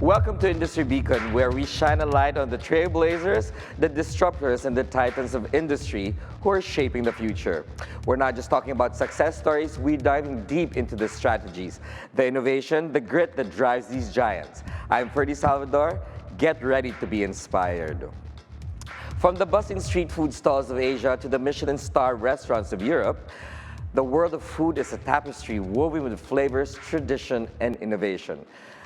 Welcome to Industry Beacon, where we shine a light on the trailblazers, the disruptors, and the titans of industry who are shaping the future. We're not just talking about success stories, we're diving deep into the strategies, the innovation, the grit that drives these giants. I'm Ferdy Salvador. Get ready to be inspired. From the bustling street food stalls of Asia to the Michelin-starred restaurants of Europe, the world of food is a tapestry woven with flavors, tradition, and innovation.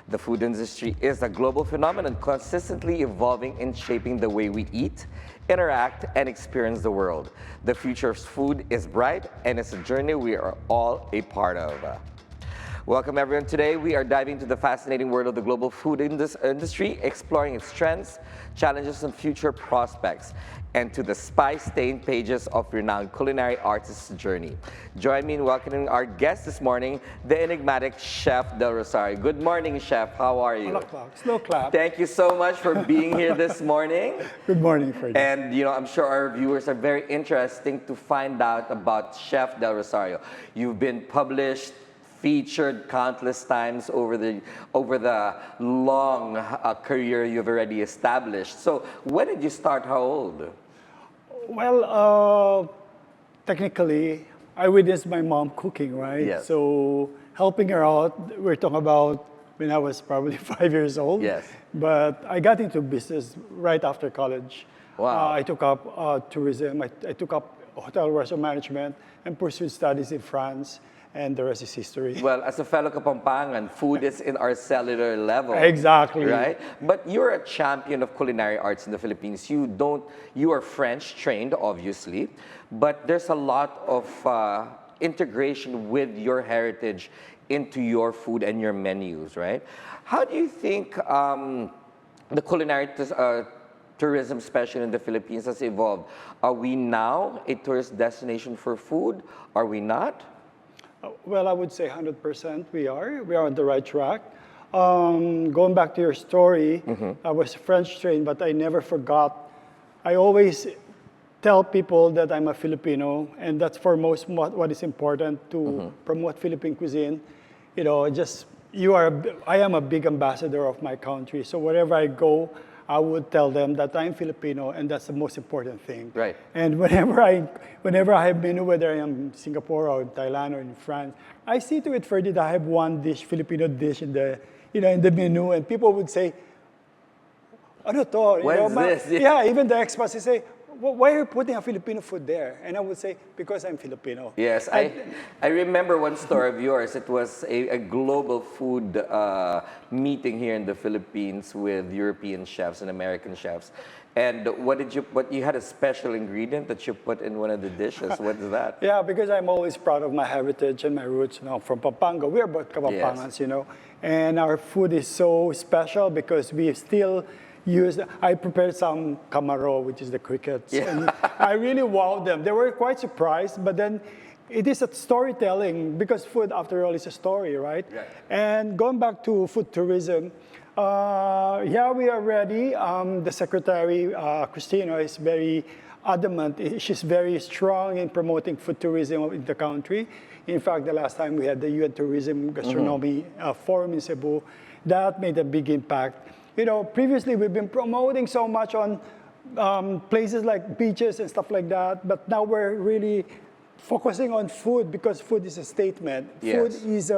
The food industry is a global phenomenon consistently evolving and shaping the way we eat, interact, and experience the world. The future of food is bright, and it's a journey we are all a part of. Welcome everyone. Today we are diving into the fascinating world of the global food industry, exploring its trends, challenges, and future prospects, and to the spice-stained pages of renowned culinary artists' journey. Join me in welcoming our guest this morning, the enigmatic Chef Del Rosario. Good morning, Chef. How are you? Slow clap. Thank you so much for being here this morning. Good morning, Freddie. And I'm sure our viewers are very interested to find out about Chef Del Rosario. You've been published, featured countless times over the long career you've already established. So when did you start? How old? Well, technically, I witnessed my mom cooking, right? Yes. So helping her out, we're talking about when I was probably 5 years old. Yes. But I got into business right after college. Wow. I took up tourism. I took up hotel restaurant management and pursued studies in France. And the rest is history. Well, as a fellow Kapampangan, food is in our cellular level. Exactly. Right? But you're a champion of culinary arts in the Philippines. You are French trained, obviously, but there's a lot of integration with your heritage into your food and your menus, right? How do you think the culinary tourism, especially in the Philippines, has evolved? Are we now a tourist destination for food? Are we not? Well, I would say 100% we are. We are on the right track. Going back to your story, I was French trained, but I never forgot. I always tell people that I'm a Filipino, and that's for most what is important to promote Philippine cuisine. I am a big ambassador of my country. So wherever I go, I would tell them that I'm Filipino, and that's the most important thing. Right. And whenever I have been, whether I am in Singapore or in Thailand or in France, I see to it, Ferdy, that I have one Filipino dish in the menu, and people would say, "Ano to?" What's this? Yeah, even the expats, they say, "Why are you putting a Filipino food there?" And I would say, "Because I'm Filipino." Yes, I remember one story of yours. It was a global food meeting here in the Philippines with European chefs and American chefs. And what you had a special ingredient that you put in one of the dishes. What is that? Yeah, because I'm always proud of my heritage and my roots. From Pampanga, we're both Kapampangans, Yes. And our food is so special because we still I prepared some camaro, which is the crickets. Yeah. And I really wowed them. They were quite surprised, but then it is a storytelling because food, after all, is a story, right? Right. And going back to food tourism, we are ready. The secretary, Christina, is very adamant. She's very strong in promoting food tourism in the country. In fact, the last time we had the UN Tourism Gastronomy Forum in Cebu, that made a big impact. Previously we've been promoting so much on places like beaches and stuff like that, but now we're really focusing on food because food is a statement. Yes. Food is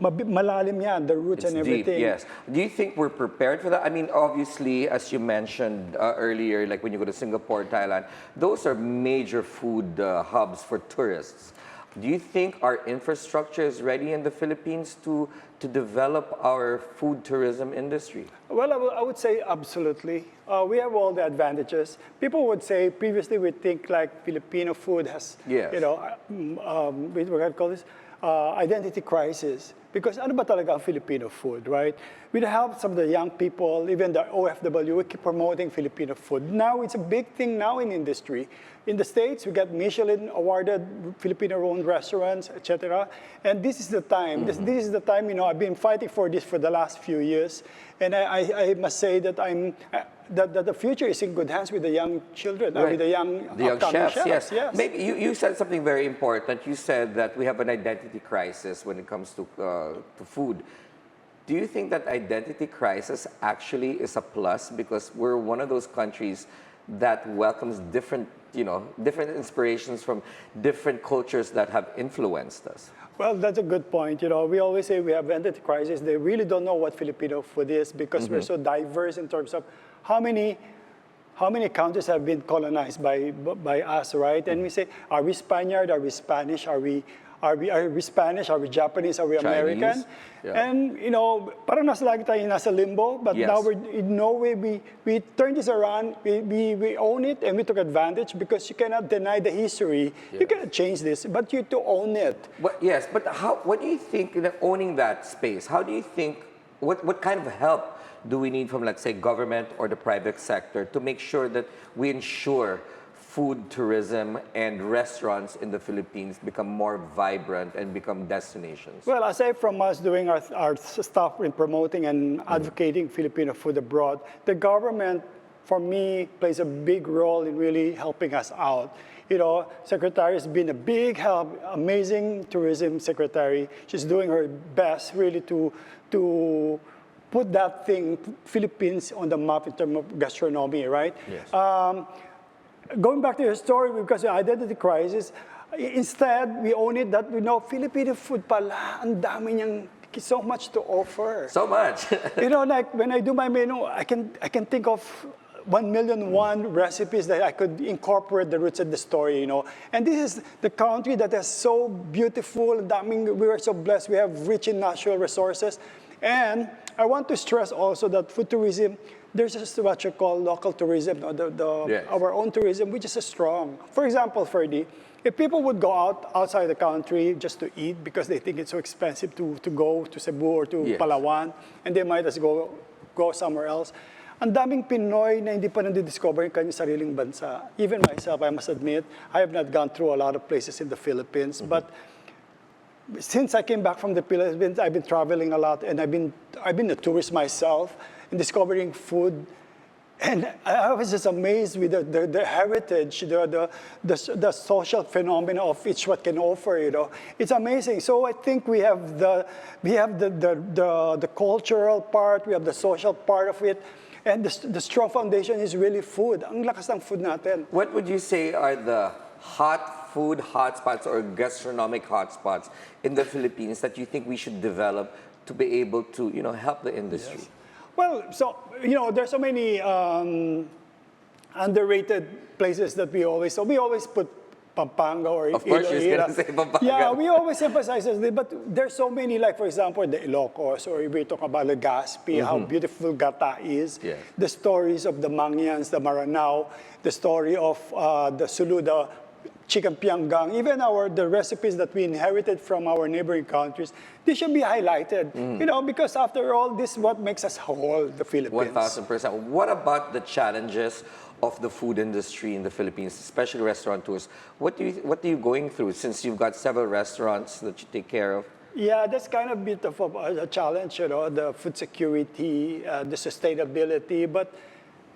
malalim yan, the roots It's and everything. deep, yes. Do you think we're prepared for that? I mean, obviously, as you mentioned earlier, like when you go to Singapore, Thailand, those are major food hubs for tourists. Do you think our infrastructure is ready in the Philippines to develop our food tourism industry? Well, I would say absolutely. We have all the advantages. People would say previously we think like Filipino food has, Yes. we can call this identity crisis. Because ano ba talaga ang Filipino food, right? With the help of the young people, even the OFW, we keep promoting Filipino food. Now it's a big thing now in industry. In the States, we got Michelin-awarded Filipino-owned restaurants, etc. And this is the time. This is the time. I've been fighting for this for the last few years, and I must say that that the future is in good hands with the young children, Right. with the young chefs. Yes. Maybe you said something very important. You said that we have an identity crisis when it comes to food. Do you think that identity crisis actually is a plus because we're one of those countries that welcomes different, different inspirations from different cultures that have influenced us? Well, that's a good point. We always say we have identity crisis. They really don't know what Filipino food is because we're so diverse in terms of how many countries have been colonized by us, right? And we say, are we Spaniard? Are we Spanish? Are we Spanish? Are we Japanese? Are we American? Chinese? Yeah. And, parang nasa lagi tayo nasa limbo, but Yes. now in no way we turned this around, we own it and we took advantage because you cannot deny the history. You cannot change this, but you to own it. Yes, but what do you think, owning that space, how do you think, what kind of help do we need from, let's say, government or the private sector to make sure that we ensure food tourism and restaurants in the Philippines become more vibrant and become destinations? Well, aside from us doing our stuff in promoting and advocating Filipino food abroad, the government, for me, plays a big role in really helping us out. Secretary has been a big help, amazing tourism secretary. She's doing her best really to put that thing, Philippines, on the map in terms of gastronomy, right? Yes. Going back to your story, because the identity crisis, instead, we own it that Filipino food pala, ang dami niyang so much to offer. So much. Like when I do my menu, I can think of 1,000,001 recipes that I could incorporate the roots of the story, And this is the country that is so beautiful. We are so blessed. We have rich in natural resources. And I want to stress also that food tourism, there's just what you call local tourism, Yes. our own tourism, which is strong. For example, Ferdy, if people would go outside the country just to eat because they think it's so expensive to go to Cebu or to Yes. Palawan, and they might as go somewhere else, ang daming Pinoy na hindi pa nandidiscover yung kanyang sariling bansa. Even myself, I must admit, I have not gone through a lot of places in the Philippines, but since I came back from the Philippines, I've been traveling a lot, and I've been a tourist myself in discovering food, and I was just amazed with the heritage, the social phenomena of each what can offer. It's amazing. So I think we have the cultural part, we have the social part of it, and the strong foundation is really food. Ang lakas ng food natin. What would you say are the hot food hotspots or gastronomic hotspots in the Philippines that you think we should develop to be able to, help the industry? Yes. Well, so, there's so many underrated places that we always put Pampanga or Of course, you're going to say Pampanga. Yeah, we always emphasize this, but there's so many, like, for example, the Ilocos, or we talk about Legazpi, how beautiful Gata is. Yes. The stories of the Mangyans, the Maranao, the story of the Sulu, the chicken pianggang, even the recipes that we inherited from our neighboring countries, they should be highlighted. Because after all, this is what makes us whole, the Philippines. 1,000%. What about the challenges of the food industry in the Philippines, especially restaurateurs? What are you going through since you've got several restaurants that you take care of? Yeah, that's kind of a bit of a challenge, the food security, the sustainability, but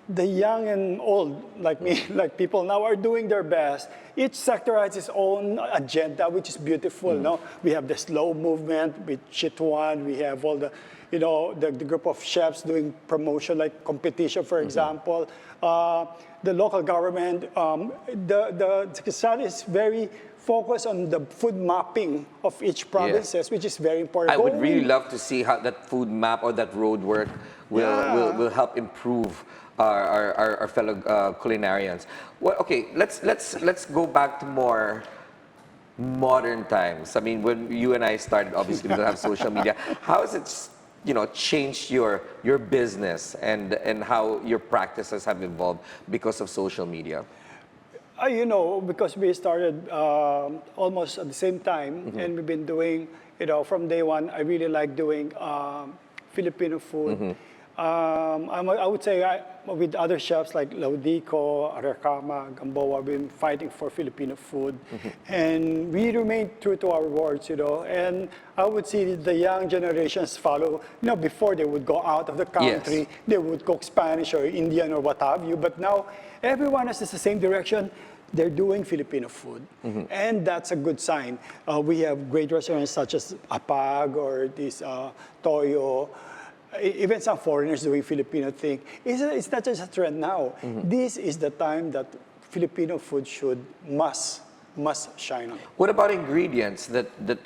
the young and old, like me, like people now, are doing their best. Each sector has its own agenda, which is beautiful. No, we have the slow movement with Chituan. We have all the, the group of chefs doing promotion, like competition, for example. The local government, the Secretariat is very focused on the food mapping of each provinces, which is very important. I would really love to see how that food map or that road work will help improve our fellow culinarians. Well, okay, let's go back to more modern times. I mean, when you and I started, obviously we don't have social media. How has it changed your business and how your practices have evolved because of social media? Because we started almost at the same time, and we've been doing, from day one, I really like doing Filipino food. I would say with other chefs like Laudico, Arakama, Gamboa, we've been fighting for Filipino food. And we remain true to our words, And I would see the young generations follow. Before they would go out of the country, they would cook Spanish or Indian or what have you. But now everyone is in the same direction. They're doing Filipino food, and that's a good sign. We have great restaurants such as Apag or this Toyo, even some foreigners doing Filipino thing. It's not just a trend now. This is the time that Filipino food must shine on. What about ingredients?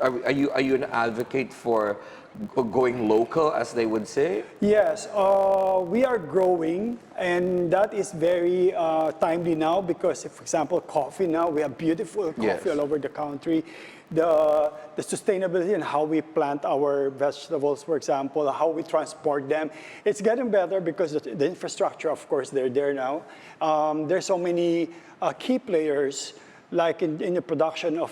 Are you an advocate for going local, as they would say? Yes, we are growing, and that is very timely now because, for example, coffee now, we have beautiful coffee Yes. all over the country. The sustainability and how we plant our vegetables, for example, how we transport them, it's getting better because the infrastructure, of course, they're there now. There's so many key players, like in the production of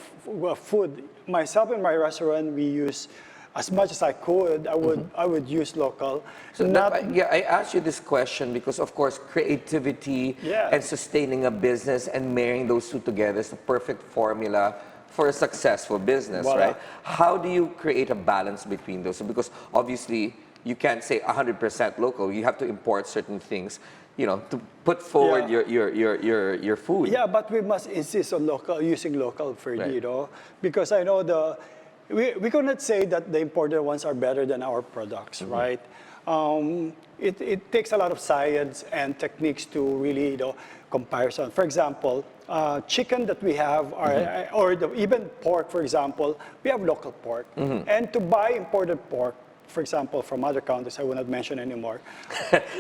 food. Myself and my restaurant, we use, as much as I could, I would use local. So I asked you this question because, of course, creativity Yeah. and sustaining a business and marrying those two together is the perfect formula for a successful business, Voila. right? How do you create a balance between those? Because obviously, you can't say 100% local. You have to import certain things, to put forward Yeah. your food. Yeah, but we must insist on using local food, Right. because I know we cannot say that the imported ones are better than our products, right? It takes a lot of science and techniques to really, comparison. For example, chicken that we have, or even pork, for example, we have local pork. And to buy imported pork, for example, from other countries, I will not mention anymore,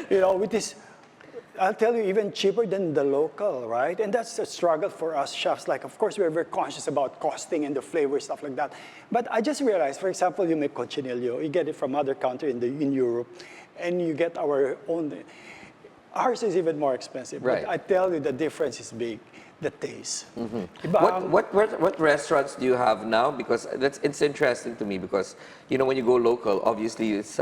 it is, I'll tell you, even cheaper than the local, right? And that's a struggle for us chefs. Like, of course, we're very conscious about costing and the flavor, stuff like that. But I just realized, for example, you make cochinillo, you get it from other country in Europe, and you get our own. Ours is even more expensive. Right. But I tell you, the difference is big. The taste. What restaurants do you have now? Because it's interesting to me because when you go local, obviously it's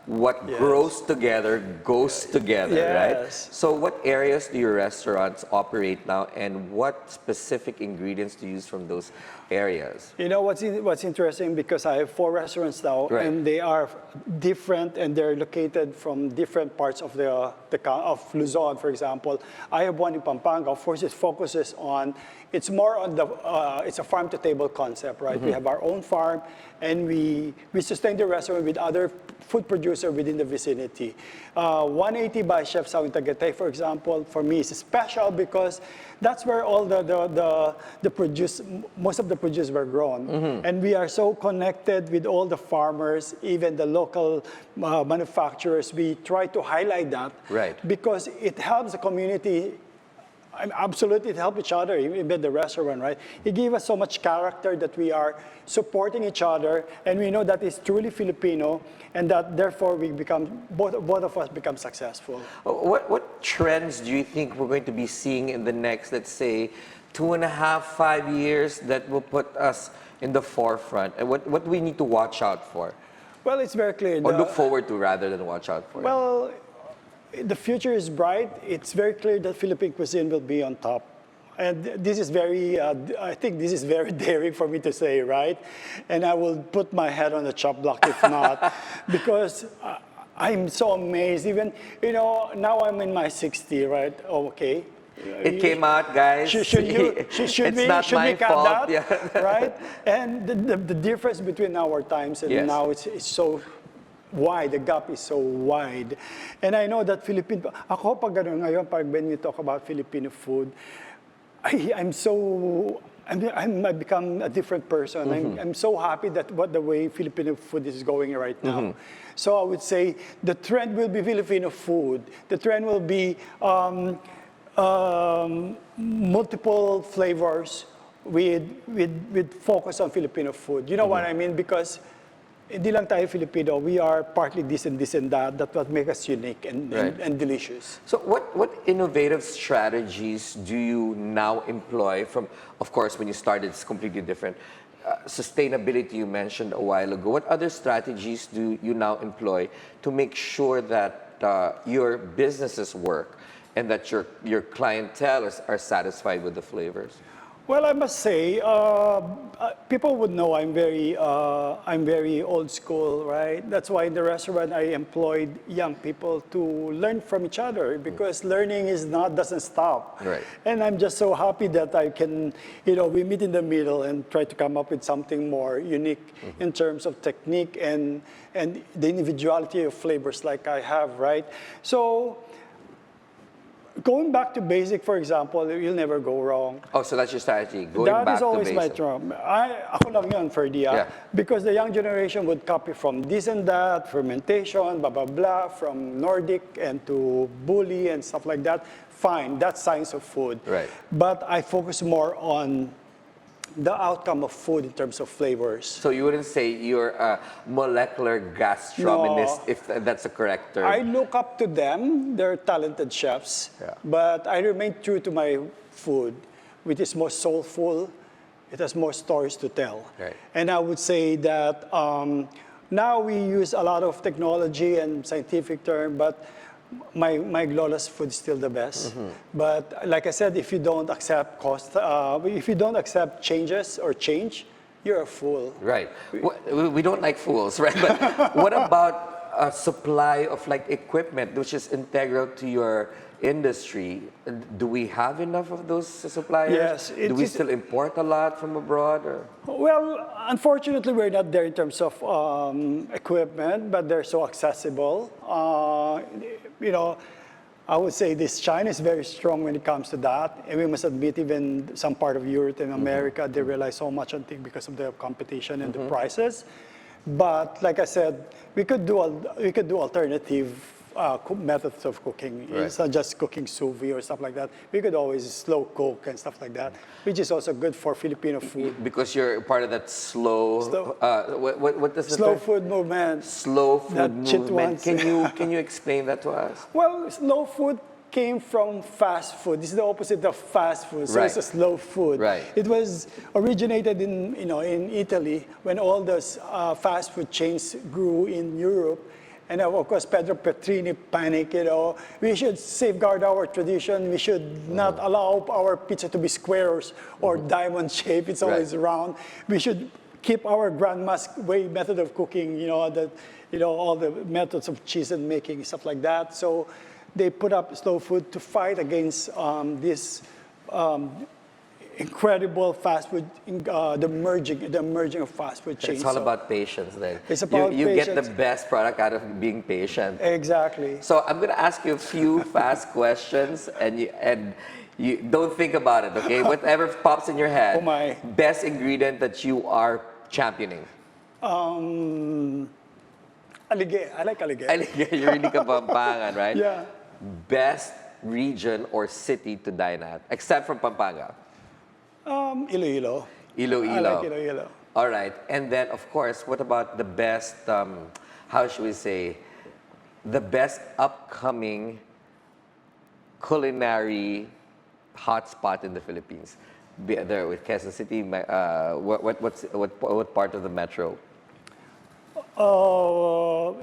what Yes. grows together goes together, right? Yes. So what areas do your restaurants operate now, and what specific ingredients do you use from those areas? You know what's interesting, because I have 4 restaurants now, Right. and they are different, and they're located from different parts of of Luzon, for example. I have one in Pampanga. Of course, it focuses on. It's more on it's a farm to table concept, right? We have our own farm, and we sustain the restaurant with other food producer within the vicinity. 180 by Chef Sau Del Rosario, for example, for me is special because that's where all the produce, most of the produce were grown. And we are so connected with all the farmers, even the local manufacturers. We try to highlight that, Right. because it helps the community. Absolutely, it helps each other, even the restaurant, right? It gives us so much character that we are supporting each other, and we know that it's truly Filipino, and that therefore we become, both of us become successful. What trends do you think we're going to be seeing in the next, let's say, 2.5, 5 years that will put us in the forefront? And what do we need to watch out for? Well, it's very clear. Or look forward to rather than watch out for? Well, the future is bright. It's very clear that Philippine cuisine will be on top. And this is very, I think this is very daring for me to say, right? And I will put my head on the chop block if not, because I'm so amazed. Even, now I'm in my 60, right? Okay. It came out, guys. Should It's we, not should my we cut fault. that? Yeah. Right? And the difference between our times and Yes. now, it's so wide. The gap is so wide. And I know that ako pag gano'n ngayon, when you talk about Filipino food, I become a different person. I'm so happy that the way Filipino food is going right now. So I would say the trend will be Filipino food. The trend will be multiple flavors with focus on Filipino food. You know what I mean? Because hindi lang tayo Filipino, we are partly this and that. That's what makes us unique and delicious. So what innovative strategies do you now employ from, of course, when you started, it's completely different. Sustainability you mentioned a while ago. What other strategies do you now employ to make sure that your businesses work and that your clientele are satisfied with the flavors? Well, I must say, people would know I'm very old school, right? That's why in the restaurant I employed young people to learn from each other because learning doesn't stop. Right. And I'm just so happy that I can, we meet in the middle and try to come up with something more unique in terms of technique and the individuality of flavors like I have, right? So. Going back to basic, for example, you'll never go wrong. Oh, so that's your strategy, going That back is always to my basic. term. Ako lang yun, Ferdy, Yeah. because the young generation would copy from this and that, fermentation, blah, blah, blah, from Nordic and to Bully and stuff like that. Fine, that's science of food. Right. But I focus more on the outcome of food in terms of flavors. So you wouldn't say you're a molecular gastronomist, No. if that's a correct term? I look up to them. They're talented chefs. Yeah. But I remain true to my food, which is more soulful. It has more stories to tell. Right. And I would say that now we use a lot of technology and scientific term, but my Lola's food is still the best. But like I said, if you don't accept if you don't accept changes or change, you're a fool. Right. We don't like fools, right? But what about a supply of like equipment, which is integral to your industry? Do we have enough of those suppliers? Yes, Do we still import a lot from abroad? Or? Well, unfortunately, we're not there in terms of equipment, but they're so accessible. I would say this China is very strong when it comes to that. And we must admit, even some part of Europe and America, they rely so much on things because of the competition and the prices. But like I said, we could do alternative methods of cooking. Right. It's not just cooking sous vide or stuff like that. We could always slow cook and stuff like that, which is also good for Filipino food. Because you're part of that slow what does the Slow term? food movement. Slow food That chit movement. ones. Can you explain that to us? Well, slow food came from fast food. This is the opposite of fast food. So it's a slow food. Right. It was originated in Italy when all those fast food chains grew in Europe. And of course, Pedro Petrini panicked, we should safeguard our tradition. We should not allow our pizza to be squares or diamond shape. It's always round. We should keep our grandma's way method of cooking, all the methods of cheese and making, stuff like that. So they put up slow food to fight against this incredible fast food, the merging of fast food chains. It's all about patience then. It's about you get patience. the best product out of being patient. Exactly. So I'm going to ask you a few fast questions and you don't think about it, okay? Whatever pops in your head. Oh my. Best ingredient that you are championing. Alige. I like alige. You're really Kapampangan, right? Yeah. Best region or city to dine at, except from Pampanga. Iloilo. Iloilo. I like Iloilo. All right. And then, of course, what about the best, how should we say, the best upcoming culinary hotspot in the Philippines? Be there with Quezon City, what part of the metro?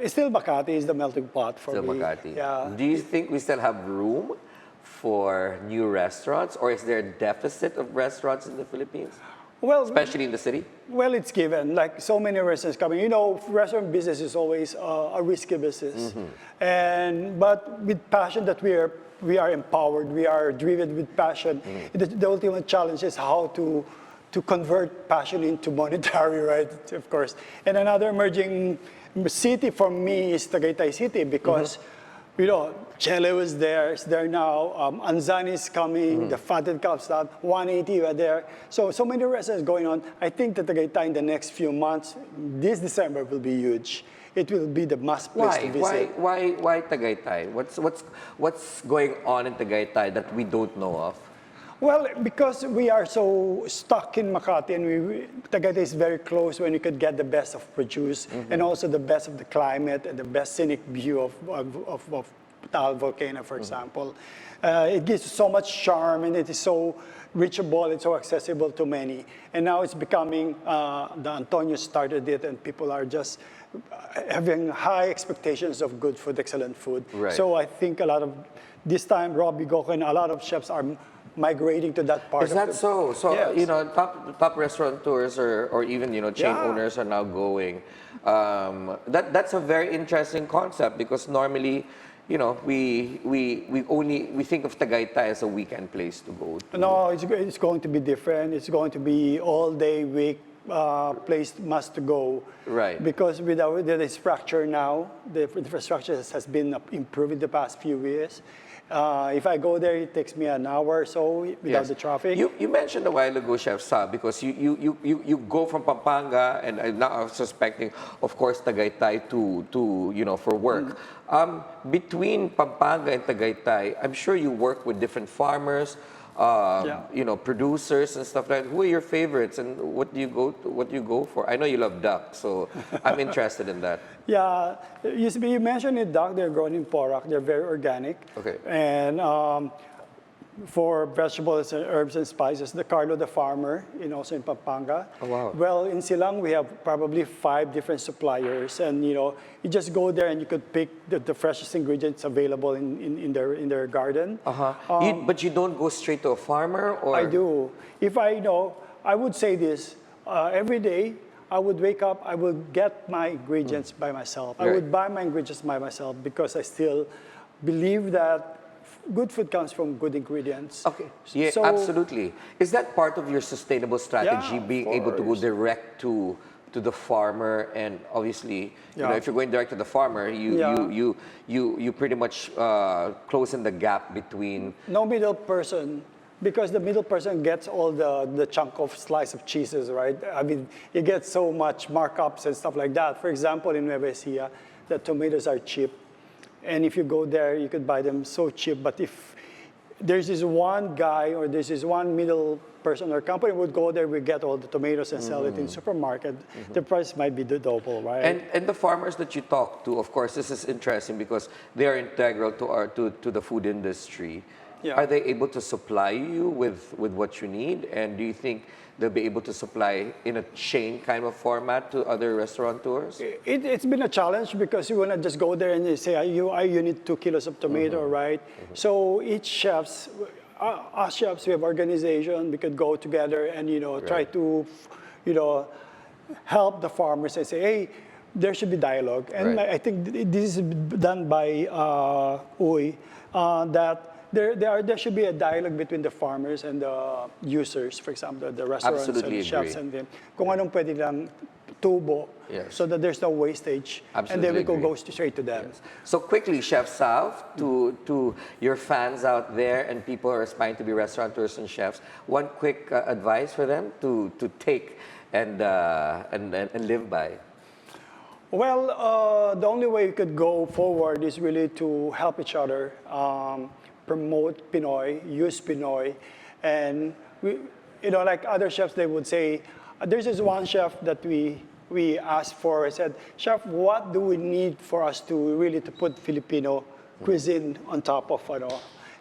It's still Makati is the melting pot for Still me. Makati. Yeah. Do you think we still have room for new restaurants, or is there a deficit of restaurants in the Philippines, Well, especially in the city? Well, it's given. Like so many restaurants coming. Restaurant business is always a risky business, but with passion that we are empowered. We are driven with passion. The ultimate challenge is how to convert passion into monetary, right? Of course. And another emerging city for me is Tagaytay City because. Chele was there, it's there now. Anzan is coming, the Fatted Cups, 180 were there. So many restaurants going on. I think that Tagaytay in the next few months, this December will be huge. It will be the must place to visit. Why Tagaytay? What's going on in Tagaytay that we don't know of? Well, because we are so stuck in Makati and Tagaytay is very close when you could get the best of produce and also the best of the climate and the best scenic view of Taal volcano, for example. It gives so much charm and it is so reachable, it's so accessible to many. And now it's becoming, the Antonio started it and people are just having high expectations of good food, excellent food. Right. So I think this time, Robbie Goko and a lot of chefs are migrating to that part. Is that so? So, Yes. top restaurateurs or even, chain Yeah. owners are now going. That's a very interesting concept because normally, we think of Tagaytay as a weekend place to go to. No, it's going to be different. It's going to be all day week place must go. Right. Because with the structure now, the infrastructure has been improved in the past few years. If I go there, it takes me an hour or so without the traffic. You mentioned a while ago, Chef Sau, because you go from Pampanga, and I'm now suspecting, of course, Tagaytay to for work. Between Pampanga and Tagaytay, I'm sure you work with different farmers, producers and stuff like that. Who are your favorites, and what do you go for? I know you love duck, so I'm interested in that. Yeah, you mentioned it, duck. They're grown in Porac. They're very organic. Okay. And for vegetables and herbs and spices, the Carlo the Farmer, also in Pampanga. Oh, wow. Well, in Silang, we have probably 5 different suppliers. And, you just go there and you could pick the freshest ingredients available in their garden. But you don't go straight to a farmer? Or? I do. If I know, I would say this, every day, I would wake up, I would get my ingredients by myself. Right. I would buy my ingredients by myself because I still believe that good food comes from good ingredients. Okay, yeah, So- absolutely. Is that part of your sustainable strategy, Yeah, of being able to go course. direct to the farmer? And obviously, if you're going direct to the farmer, you pretty much closing the gap between. No middle person, because the middle person gets all the chunk of slice of cheeses, right? I mean, you get so much markups and stuff like that. For example, in Nueva Ecija, the tomatoes are cheap. And if you go there, you could buy them so cheap. But if there's this one guy or there's this one middle person or company would go there, we get all the tomatoes and sell it in supermarket, the price might be the double, right? And the farmers that you talk to, of course, this is interesting because they are integral to the food industry. Yeah. Are they able to supply you with what you need? And do you think they'll be able to supply in a chain kind of format to other restaurateurs? It's been a challenge because you want to just go there and you say, you need 2 kilos of tomato, right? So each chefs, us chefs, we have organization, we could go together and, try to, help the farmers and say, hey, there should be dialogue. And Right. I think this is done by UI, that there should be a dialogue between the farmers and the users, for example, the restaurants Absolutely and chefs agree. and them. Kung anong pwede lang tubo, Yes. so that there's no wastage, and then Absolutely we could agree. go straight to them. So quickly, Chef Sau, to your fans out there and people who are aspiring to be restaurateurs and chefs, one quick advice for them to take and live by. Well, the only way we could go forward is really to help each other, promote Pinoy, use Pinoy, and like other chefs, they would say, there's this one chef that we asked for. I said, Chef, what do we need for us to really to put Filipino cuisine on top of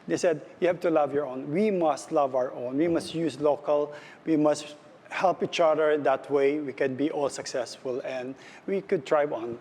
They said, you have to love your own. We must love our own. We must use local. We must help each other. That way, we can be all successful and we could thrive on.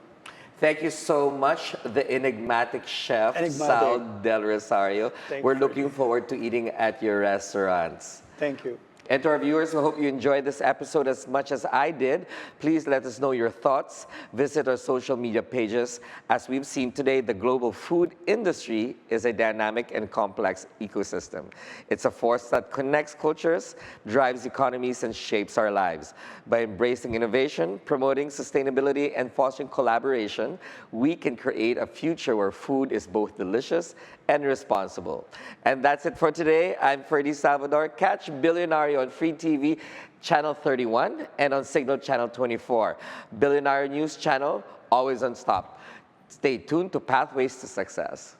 Thank you so much, the enigmatic chef, Enigmatic. Sau Del Rosario. Thank We're you. looking forward to eating at your restaurants. Thank you. And to our viewers, we hope you enjoyed this episode as much as I did. Please let us know your thoughts. Visit our social media pages. As we've seen today, the global food industry is a dynamic and complex ecosystem. It's a force that connects cultures, drives economies, and shapes our lives. By embracing innovation, promoting sustainability, and fostering collaboration, we can create a future where food is both delicious and responsible. And that's it for today. I'm Ferdy Salvador. Catch Bilyonaryo on Free TV, Channel 31, and on Signal Channel 24. Bilyonaryo News Channel, always on top. Stay tuned to Pathways to Success.